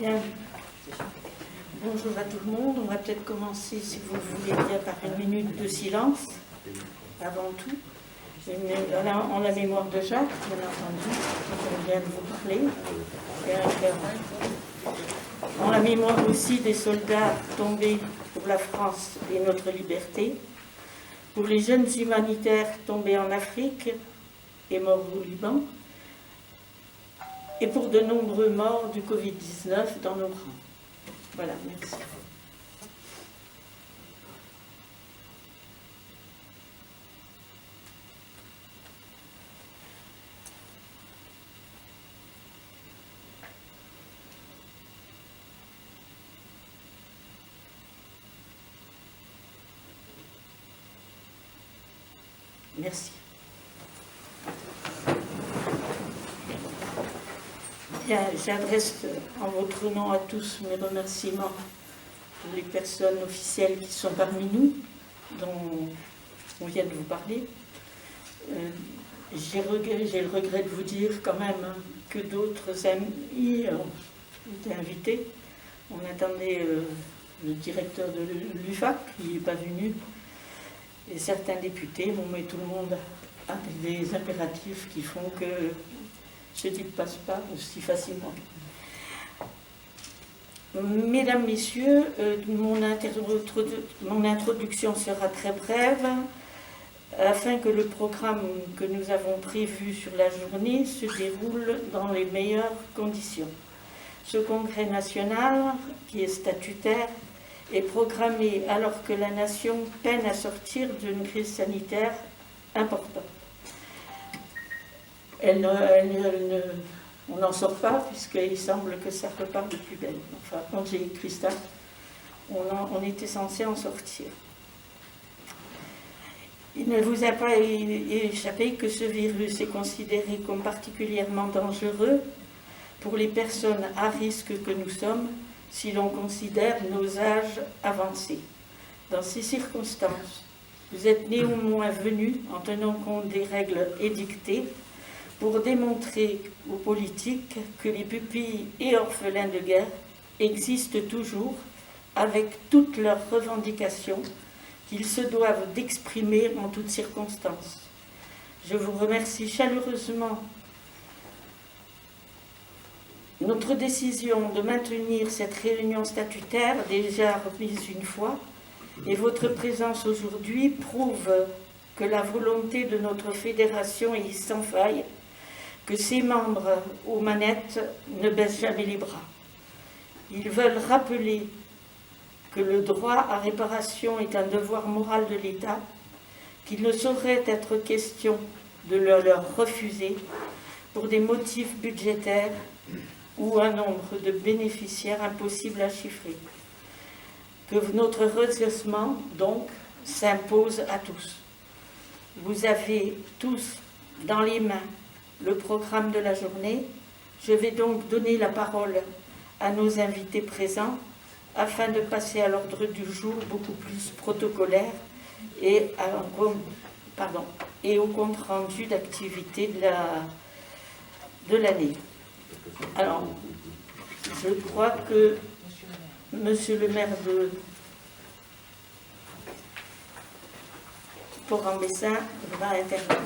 Bien. Bonjour à tout le monde. On va peut-être commencer, si vous voulez bien, par une minute de silence, avant tout. En la mémoire de Jacques, bien entendu, dont on vient de vous parler. En la mémoire aussi des soldats tombés pour la France et notre liberté, pour les jeunes humanitaires tombés en Afrique et morts au Liban, et pour de nombreux morts du Covid-19 dans nos rangs. Voilà, merci. Merci. Bien, j'adresse en votre nom à tous mes remerciements pour les personnes officielles qui sont parmi nous, dont on vient de vous parler. J'ai le regret de vous dire quand même que d'autres amis ont été invités. On attendait le directeur de l'UFAC, qui n'est pas venu, et certains députés. Bon, mais tout le monde a des impératifs qui font que ce ne passe pas aussi facilement. Mesdames, Messieurs, mon introduction sera très brève, afin que le programme que nous avons prévu sur la journée se déroule dans les meilleures conditions. Ce congrès national, qui est statutaire, est programmé alors que la nation peine à sortir d'une crise sanitaire importante. On n'en sort pas, puisqu'il semble que ça repart de plus belle. Enfin, quand j'ai écrit ça, on était censé en sortir. Il ne vous a pas échappé que ce virus est considéré comme particulièrement dangereux pour les personnes à risque que nous sommes, si l'on considère nos âges avancés. Dans ces circonstances, vous êtes néanmoins venus en tenant compte des règles édictées pour démontrer aux politiques que les pupilles et orphelins de guerre existent toujours avec toutes leurs revendications qu'ils se doivent d'exprimer en toutes circonstances. Je vous remercie chaleureusement. Notre décision de maintenir cette réunion statutaire, déjà remise une fois, et votre présence aujourd'hui prouve que la volonté de notre fédération est sans faille, que ses membres aux manettes ne baissent jamais les bras. Ils veulent rappeler que le droit à réparation est un devoir moral de l'État, qu'il ne saurait être question de le leur refuser pour des motifs budgétaires ou un nombre de bénéficiaires impossible à chiffrer. Que notre redressement, donc, s'impose à tous. Vous avez tous dans les mains le programme de la journée. Je vais donc donner la parole à nos invités présents afin de passer à l'ordre du jour beaucoup plus protocolaire et au compte-rendu d'activité de l'année. Alors, je crois que Monsieur le maire de Port-en-Bessin va intervenir.